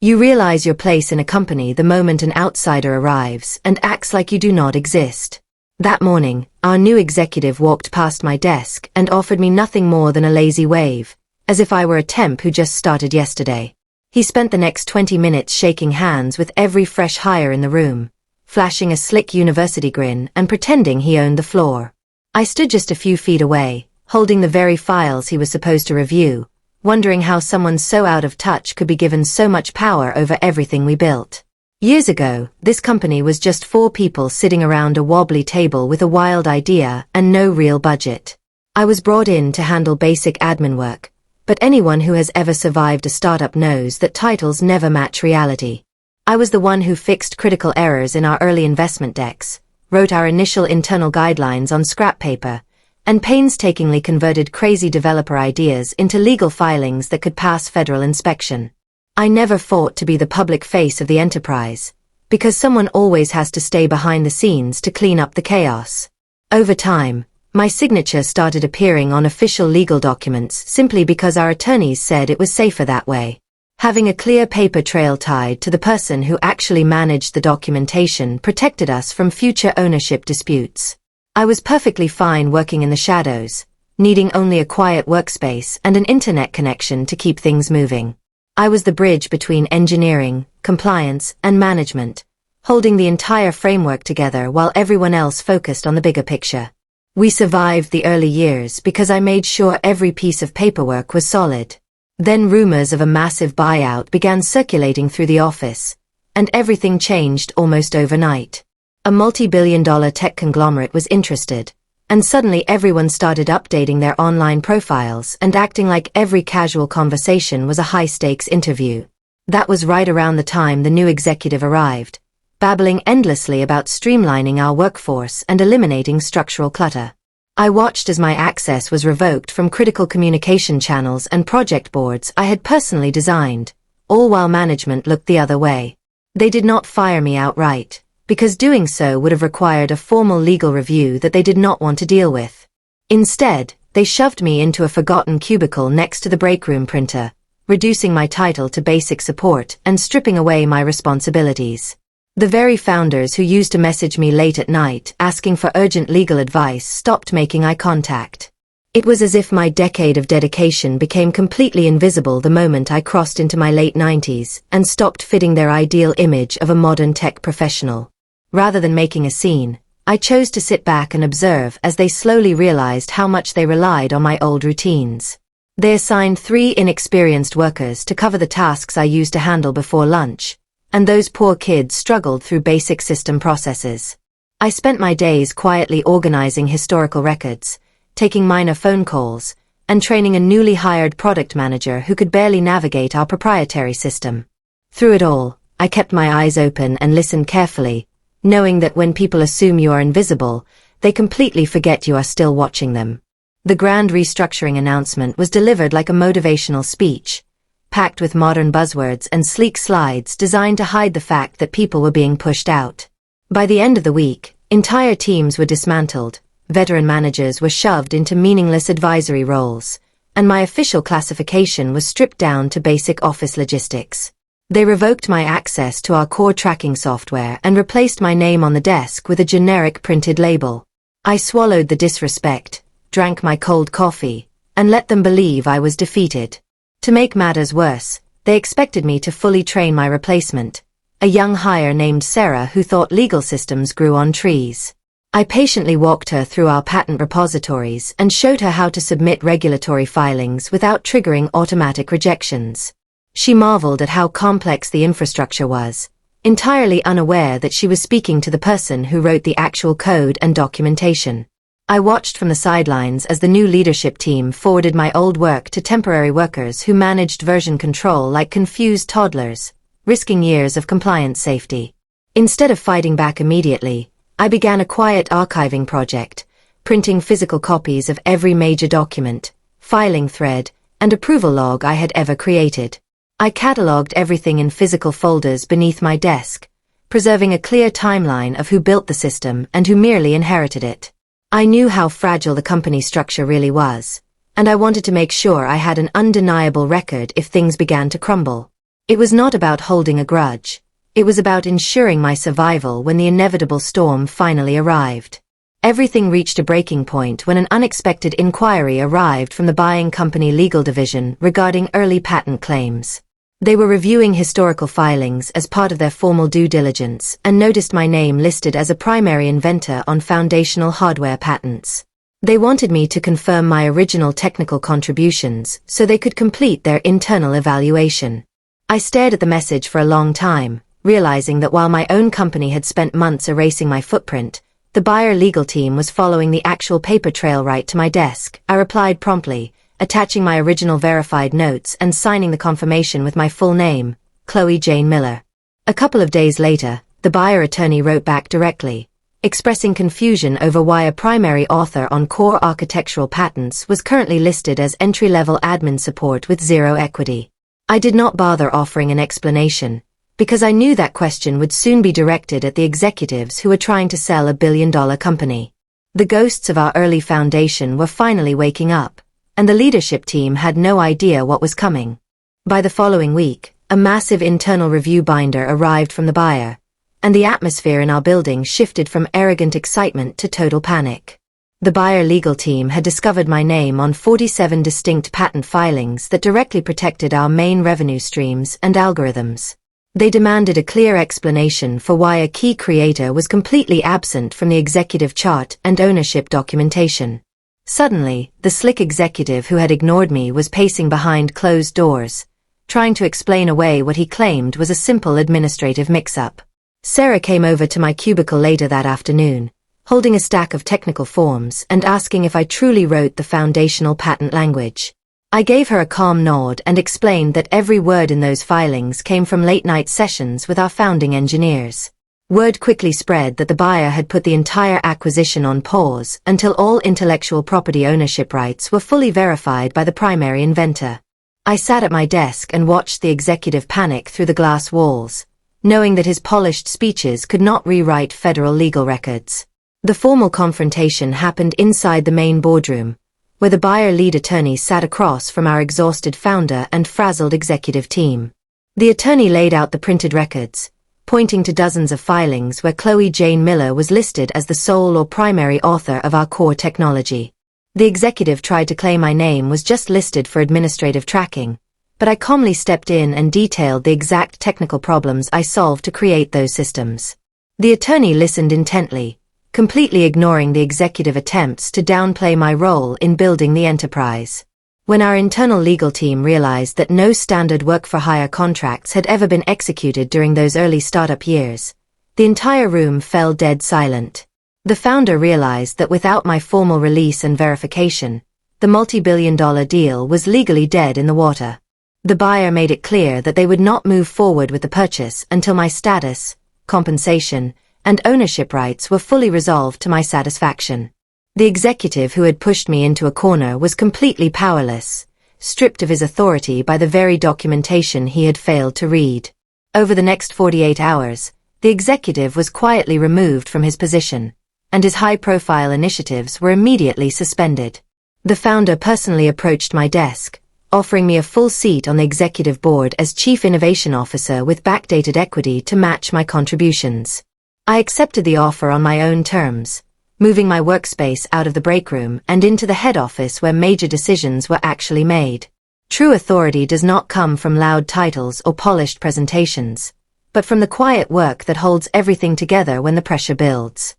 You realize your place in a company the moment an outsider arrives and acts like you do not exist. That morning, our new executive walked past my desk and offered me nothing more than a lazy wave, as if I were a temp who just started yesterday. He spent the next 20 minutes shaking hands with every fresh hire in the room, flashing a slick university grin and pretending he owned the floor. I stood just a few feet away, holding the very files he was supposed to review, wondering how someone so out of touch could be given so much power over everything we built. Years ago, this company was just 4 people sitting around a wobbly table with a wild idea and no real budget. I was brought in to handle basic admin work, but anyone who has ever survived a startup knows that titles never match reality. I was the one who fixed critical errors in our early investment decks, wrote our initial internal guidelines on scrap paper, and painstakingly converted crazy developer ideas into legal filings that could pass federal inspection. I never fought to be the public face of the enterprise, because someone always has to stay behind the scenes to clean up the chaos. Over time, my signature started appearing on official legal documents simply because our attorneys said it was safer that way. Having a clear paper trail tied to the person who actually managed the documentation protected us from future ownership disputes. I was perfectly fine working in the shadows, needing only a quiet workspace and an internet connection to keep things moving. I was the bridge between engineering, compliance, and management, holding the entire framework together while everyone else focused on the bigger picture. We survived the early years because I made sure every piece of paperwork was solid. Then rumors of a massive buyout began circulating through the office, and everything changed almost overnight. A multi-billion-dollar tech conglomerate was interested, and suddenly everyone started updating their online profiles and acting like every casual conversation was a high-stakes interview. That was right around the time the new executive arrived, babbling endlessly about streamlining our workforce and eliminating structural clutter. I watched as my access was revoked from critical communication channels and project boards I had personally designed, all while management looked the other way. They did not fire me outright, because doing so would have required a formal legal review that they did not want to deal with. Instead, they shoved me into a forgotten cubicle next to the breakroom printer, reducing my title to basic support and stripping away my responsibilities. The very founders who used to message me late at night asking for urgent legal advice stopped making eye contact. It was as if my decade of dedication became completely invisible the moment I crossed into my late 90s and stopped fitting their ideal image of a modern tech professional. Rather than making a scene, I chose to sit back and observe as they slowly realized how much they relied on my old routines. They assigned 3 inexperienced workers to cover the tasks I used to handle before lunch, and those poor kids struggled through basic system processes. I spent my days quietly organizing historical records, taking minor phone calls, and training a newly hired product manager who could barely navigate our proprietary system. Through it all, I kept my eyes open and listened carefully, knowing that when people assume you are invisible, they completely forget you are still watching them. The grand restructuring announcement was delivered like a motivational speech, packed with modern buzzwords and sleek slides designed to hide the fact that people were being pushed out. By the end of the week, entire teams were dismantled, veteran managers were shoved into meaningless advisory roles, and my official classification was stripped down to basic office logistics. They revoked my access to our core tracking software and replaced my name on the desk with a generic printed label. I swallowed the disrespect, drank my cold coffee, and let them believe I was defeated. To make matters worse, they expected me to fully train my replacement, a young hire named Sarah who thought legal systems grew on trees. I patiently walked her through our patent repositories and showed her how to submit regulatory filings without triggering automatic rejections. She marveled at how complex the infrastructure was, entirely unaware that she was speaking to the person who wrote the actual code and documentation. I watched from the sidelines as the new leadership team forwarded my old work to temporary workers who managed version control like confused toddlers, risking years of compliance safety. Instead of fighting back immediately, I began a quiet archiving project, printing physical copies of every major document, filing thread, and approval log I had ever created. I cataloged everything in physical folders beneath my desk, preserving a clear timeline of who built the system and who merely inherited it. I knew how fragile the company structure really was, and I wanted to make sure I had an undeniable record if things began to crumble. It was not about holding a grudge. It was about ensuring my survival when the inevitable storm finally arrived. Everything reached a breaking point when an unexpected inquiry arrived from the buying company legal division regarding early patent claims. They were reviewing historical filings as part of their formal due diligence and noticed my name listed as a primary inventor on foundational hardware patents. They wanted me to confirm my original technical contributions so they could complete their internal evaluation. I stared at the message for a long time, realizing that while my own company had spent months erasing my footprint, the buyer legal team was following the actual paper trail right to my desk. I replied promptly, attaching my original verified notes and signing the confirmation with my full name, Chloe Jane Miller. A couple of days later, the buyer attorney wrote back directly, expressing confusion over why a primary author on core architectural patents was currently listed as entry-level admin support with zero equity. I did not bother offering an explanation, because I knew that question would soon be directed at the executives who were trying to sell a billion-dollar company. The ghosts of our early foundation were finally waking up, and the leadership team had no idea what was coming. By the following week, a massive internal review binder arrived from the buyer, and the atmosphere in our building shifted from arrogant excitement to total panic. The buyer legal team had discovered my name on 47 distinct patent filings that directly protected our main revenue streams and algorithms. They demanded a clear explanation for why a key creator was completely absent from the executive chart and ownership documentation. Suddenly, the slick executive who had ignored me was pacing behind closed doors, trying to explain away what he claimed was a simple administrative mix-up. Sarah came over to my cubicle later that afternoon, holding a stack of technical forms and asking if I truly wrote the foundational patent language. I gave her a calm nod and explained that every word in those filings came from late-night sessions with our founding engineers. Word quickly spread that the buyer had put the entire acquisition on pause until all intellectual property ownership rights were fully verified by the primary inventor. I sat at my desk and watched the executive panic through the glass walls, knowing that his polished speeches could not rewrite federal legal records. The formal confrontation happened inside the main boardroom, where the buyer lead attorney sat across from our exhausted founder and frazzled executive team. The attorney laid out the printed records, pointing to dozens of filings where Chloe Jane Miller was listed as the sole or primary author of our core technology. The executive tried to claim my name was just listed for administrative tracking, but I calmly stepped in and detailed the exact technical problems I solved to create those systems. The attorney listened intently, completely ignoring the executive attempts to downplay my role in building the enterprise. When our internal legal team realized that no standard work-for-hire contracts had ever been executed during those early startup years, the entire room fell dead silent. The founder realized that without my formal release and verification, the multi-billion-dollar deal was legally dead in the water. The buyer made it clear that they would not move forward with the purchase until my status, compensation, and ownership rights were fully resolved to my satisfaction. The executive who had pushed me into a corner was completely powerless, stripped of his authority by the very documentation he had failed to read. Over the next 48 hours, the executive was quietly removed from his position, and his high-profile initiatives were immediately suspended. The founder personally approached my desk, offering me a full seat on the executive board as Chief Innovation Officer with backdated equity to match my contributions. I accepted the offer on my own terms, moving my workspace out of the break room and into the head office where major decisions were actually made. True authority does not come from loud titles or polished presentations, but from the quiet work that holds everything together when the pressure builds.